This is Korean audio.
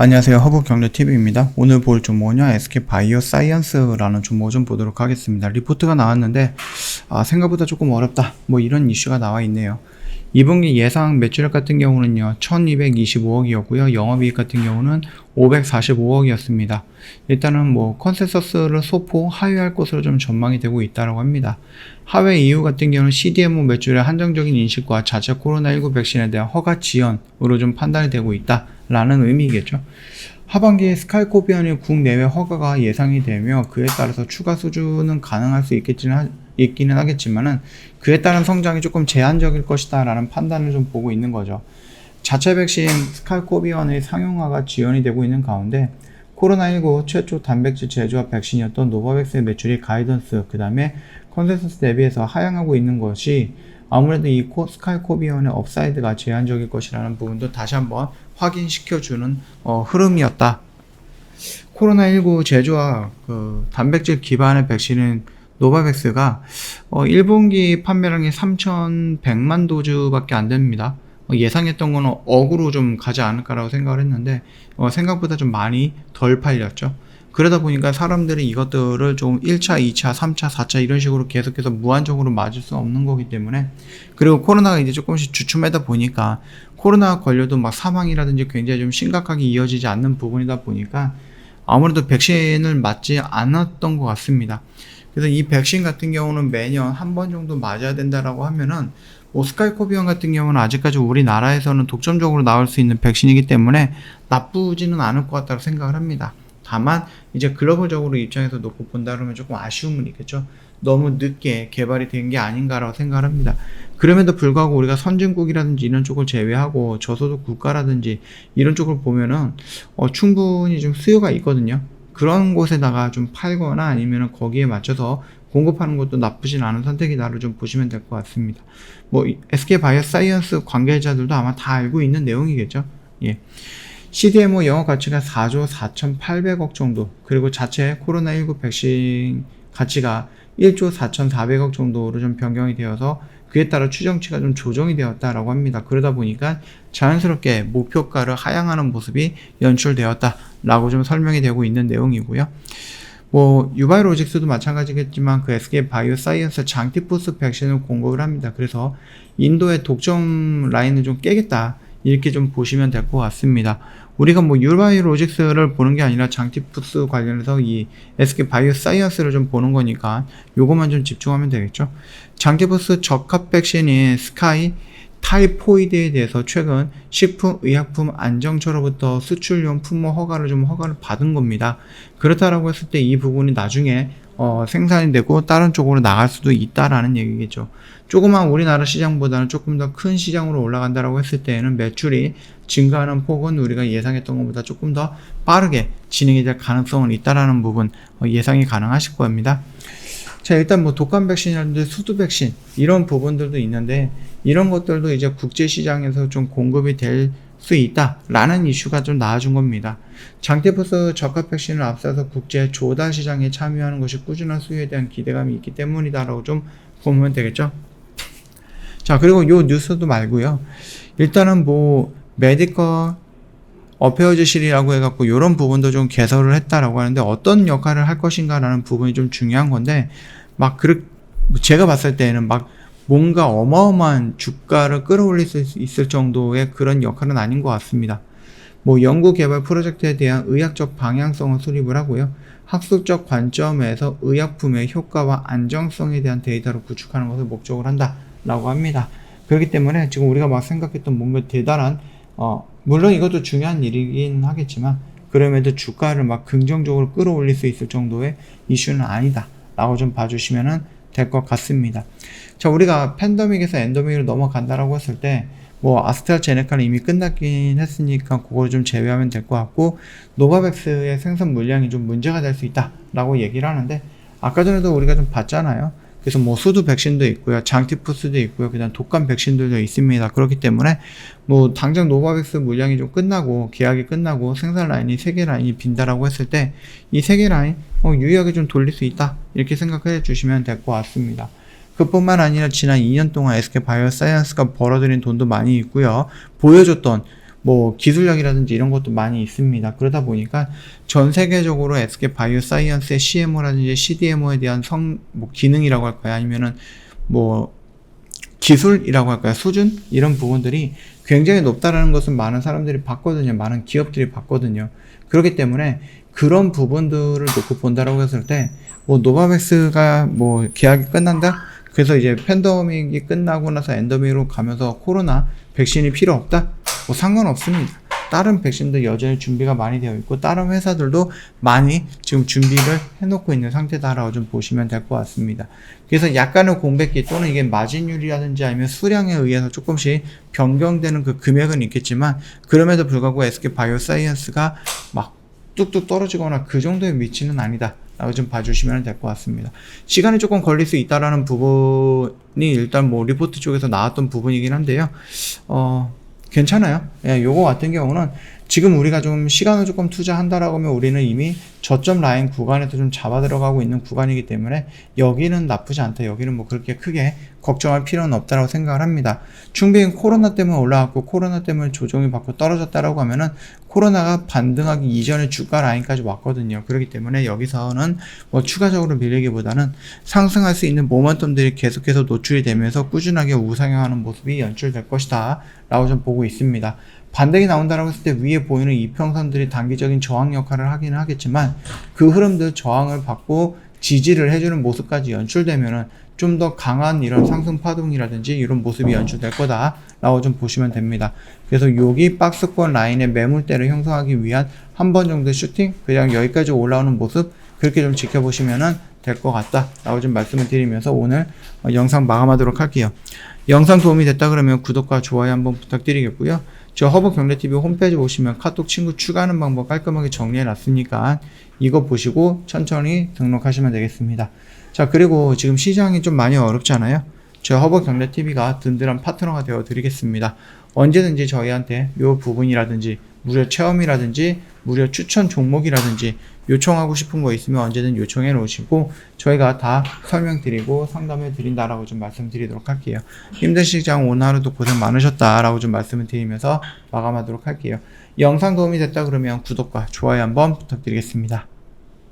안녕하세요. 허브경제TV입니다. 오늘 볼 종목은요, SK바이오사이언스라는 종목을 좀 보도록 하겠습니다. 리포트가 나왔는데 생각보다 조금 어렵다, 뭐 이런 이슈가 나와 있네요. 2분기 예상 매출액 같은 경우는요 1225억이었고요 영업이익 같은 경우는 545억이었습니다. 일단은 뭐 컨센서스를 소폭 하회할 것으로 좀 전망이 되고 있다고 합니다. 하회 이유 같은 경우는 CDMO 매출의 한정적인 인식과 자체 코로나19 백신에 대한 허가 지연으로 좀 판단이 되고 있다라는 의미겠죠. 하반기에 스카이코비언의 국내외 허가가 예상이 되며 그에 따라서 추가 수주는 가능할 수 있기는 하겠지만은 그에 따른 성장이 조금 제한적일 것이다 라는 판단을 좀 보고 있는 거죠. 자체 백신 스카이코비언의 상용화가 지연이 되고 있는 가운데 코로나19 최초 단백질 제조합 백신이었던 노바백스의 매출이 가이던스 그 다음에 컨센서스 대비해서 하향하고 있는 것이 아무래도 이 스카이코비언의 업사이드가 제한적일 것이라는 부분도 다시 한번 확인시켜주는 흐름이었다. 코로나19 제조합 단백질 기반의 백신은 노바백스가 1분기 판매량이 3,100만 도즈밖에 안 됩니다. 예상했던 거는 억으로 좀 가지 않을까라고 생각을 했는데 생각보다 좀 많이 덜 팔렸죠. 그러다 보니까 사람들이 이것들을 좀 1차, 2차, 3차, 4차 이런 식으로 계속해서 무한적으로 맞을 수 없는 거기 때문에 그리고 코로나가 이제 조금씩 주춤하다 보니까 코로나 걸려도 막 사망이라든지 굉장히 좀 심각하게 이어지지 않는 부분이다 보니까 아무래도 백신을 맞지 않았던 것 같습니다. 그래서 이 백신 같은 경우는 매년 한 번 정도 맞아야 된다라고 하면은 스카이코비언 같은 경우는 아직까지 우리나라에서는 독점적으로 나올 수 있는 백신이기 때문에 나쁘지는 않을 것 같다고 생각을 합니다. 다만 이제 글로벌적으로 입장에서 놓고 본다 그러면 조금 아쉬움은 있겠죠. 너무 늦게 개발이 된 게 아닌가라고 생각을 합니다. 그럼에도 불구하고 우리가 선진국이라든지 이런 쪽을 제외하고 저소득 국가라든지 이런 쪽을 보면은 충분히 좀 수요가 있거든요. 그런 곳에다가 좀 팔거나 아니면 거기에 맞춰서 공급하는 것도 나쁘진 않은 선택이다로 좀 보시면 될 것 같습니다. 뭐 SK바이오사이언스 관계자들도 아마 다 알고 있는 내용이겠죠. 예. CDMO 영업 가치가 4조 4,800억 정도, 그리고 자체 코로나19 백신 가치가 1조 4,400억 정도로 좀 변경이 되어서 그에 따라 추정치가 좀 조정이 되었다라고 합니다. 그러다 보니까 자연스럽게 목표가를 하향하는 모습이 연출되었다라고 좀 설명이 되고 있는 내용이고요. 뭐 유바이로직스도 마찬가지겠지만 그 SK바이오사이언스 장티푸스 백신을 공급을 합니다. 그래서 인도의 독점 라인을 좀 깨겠다 이렇게 좀 보시면 될 것 같습니다. 우리가 뭐 유바이로직스를 보는 게 아니라 장티푸스 관련해서 이 SK바이오사이언스를 좀 보는 거니까 요것만 좀 집중하면 되겠죠. 장티푸스 적합 백신인 스카이 타이포이드에 대해서 최근 식품의약품안정처로부터 수출용 품목 허가를 받은 겁니다. 그렇다라고 했을 때 이 부분이 나중에 생산이 되고 다른 쪽으로 나갈 수도 있다라는 얘기겠죠. 조그만 우리나라 시장보다는 조금 더 큰 시장으로 올라간다라고 했을 때에는 매출이 증가하는 폭은 우리가 예상했던 것보다 조금 더 빠르게 진행이 될 가능성은 있다라는 부분 예상이 가능하실 겁니다. 자, 일단 뭐 독감 백신이라든지 수두 백신 이런 부분들도 있는데 이런 것들도 이제 국제 시장에서 좀 공급이 될 수 있다라는 이슈가 좀 나와준 겁니다. 장티푸스 적합 백신을 앞서서 국제 조달 시장에 참여하는 것이 꾸준한 수요에 대한 기대감이 있기 때문이다라고 좀 보면 되겠죠. 자, 그리고 요 뉴스도 말고요. 일단은 뭐 메디컬 어페어즈실이라고 해갖고 이런 부분도 좀 개설을 했다라고 하는데 어떤 역할을 할 것인가라는 부분이 좀 중요한 건데 제가 봤을 때는 막 뭔가 어마어마한 주가를 끌어올릴 수 있을 정도의 그런 역할은 아닌 것 같습니다. 뭐 연구개발 프로젝트에 대한 의학적 방향성을 수립을 하고요. 학술적 관점에서 의약품의 효과와 안정성에 대한 데이터를 구축하는 것을 목적으로 한다라고 합니다. 그렇기 때문에 지금 우리가 막 생각했던 뭔가 대단한 물론 이것도 중요한 일이긴 하겠지만 그럼에도 주가를 막 긍정적으로 끌어올릴 수 있을 정도의 이슈는 아니다 라고 좀 봐주시면 될 것 같습니다. 자, 우리가 팬데믹에서 엔데믹으로 넘어간다라고 했을 때 뭐 아스트라제네카는 이미 끝났긴 했으니까 그걸 좀 제외하면 될 것 같고 노바백스의 생산 물량이 좀 문제가 될 수 있다 라고 얘기를 하는데 아까 전에도 우리가 좀 봤잖아요. 그래서 뭐 수두 백신도 있고요, 장티푸스도 있고요, 그다음 독감 백신들도 있습니다. 그렇기 때문에 뭐 당장 노바백스 물량이 좀 끝나고 계약이 끝나고 생산 라인이 3개 라인이 빈다라고 했을 때 이 3개 라인 유의하게 좀 돌릴 수 있다, 이렇게 생각해 주시면 될 것 같습니다. 그뿐만 아니라 지난 2년 동안 SK바이오사이언스가 벌어들인 돈도 많이 있고요, 보여줬던 뭐 기술력이라든지 이런 것도 많이 있습니다. 그러다 보니까 전 세계적으로 SK바이오사이언스의 CMO라든지 CDMO에 대한 뭐 기능이라고 할까요? 아니면은 뭐 기술이라고 할까요? 수준? 이런 부분들이 굉장히 높다라는 것은 많은 사람들이 봤거든요. 많은 기업들이 봤거든요. 그렇기 때문에 그런 부분들을 놓고 본다라고 했을 때, 뭐 노바백스가 뭐 계약이 끝난다? 그래서 이제 팬데믹이 끝나고 나서 엔더믹으로 가면서 코로나 백신이 필요 없다? 뭐 상관없습니다. 다른 백신도 여전히 준비가 많이 되어 있고 다른 회사들도 많이 지금 준비를 해놓고 있는 상태다라고 좀 보시면 될 것 같습니다. 그래서 약간의 공백기 또는 이게 마진율이라든지 아니면 수량에 의해서 조금씩 변경되는 그 금액은 있겠지만, 그럼에도 불구하고 SK바이오사이언스가 막 뚝뚝 떨어지거나 그 정도의 위치는 아니다 라고 좀 봐주시면 될 것 같습니다. 시간이 조금 걸릴 수 있다라는 부분이 일단 뭐 리포트 쪽에서 나왔던 부분이긴 한데요. 괜찮아요. 예, 요거 같은 경우는 지금 우리가 좀 시간을 조금 투자한다라고 하면 우리는 이미 저점 라인 구간에서 좀 잡아 들어가고 있는 구간이기 때문에 여기는 나쁘지 않다, 여기는 뭐 그렇게 크게 걱정할 필요는 없다라고 생각을 합니다. 충분히 코로나 때문에 올라왔고 코로나 때문에 조정이 받고 떨어졌다라고 하면은 코로나가 반등하기 이전에 주가 라인까지 왔거든요. 그렇기 때문에 여기서는 뭐 추가적으로 밀리기보다는 상승할 수 있는 모멘텀들이 계속해서 노출이 되면서 꾸준하게 우상향하는 모습이 연출될 것이다 라고 좀 보고 있습니다. 반등이 나온다라고 했을 때 위에 보이는 이평선들이 단기적인 저항 역할을 하기는 하겠지만, 그 흐름들 저항을 받고 지지를 해주는 모습까지 연출되면은 좀 더 강한 이런 상승 파동이라든지 이런 모습이 연출될 거다 라고 좀 보시면 됩니다. 그래서 여기 박스권 라인의 매물대를 형성하기 위한 한 번 정도의 슈팅, 그냥 여기까지 올라오는 모습, 그렇게 좀 지켜보시면은 될 것 같다 라고 좀 말씀을 드리면서 오늘 영상 마감하도록 할게요. 영상 도움이 됐다 그러면 구독과 좋아요 한번 부탁드리겠고요. 저 허브경제TV 홈페이지 오시면 카톡 친구 추가하는 방법 깔끔하게 정리해 놨으니까 이거 보시고 천천히 등록하시면 되겠습니다. 자, 그리고 지금 시장이 좀 많이 어렵잖아요. 저 허브경제TV가 든든한 파트너가 되어 드리겠습니다. 언제든지 저희한테 이 부분이라든지 무료 체험이라든지 무료 추천 종목이라든지 요청하고 싶은 거 있으면 언제든 요청해 놓으시고 저희가 다 설명드리고 상담해 드린다라고 좀 말씀드리도록 할게요. 힘든 시장 오늘 하루도 고생 많으셨다라고 좀 말씀을 드리면서 마감하도록 할게요. 영상 도움이 됐다 그러면 구독과 좋아요 한번 부탁드리겠습니다.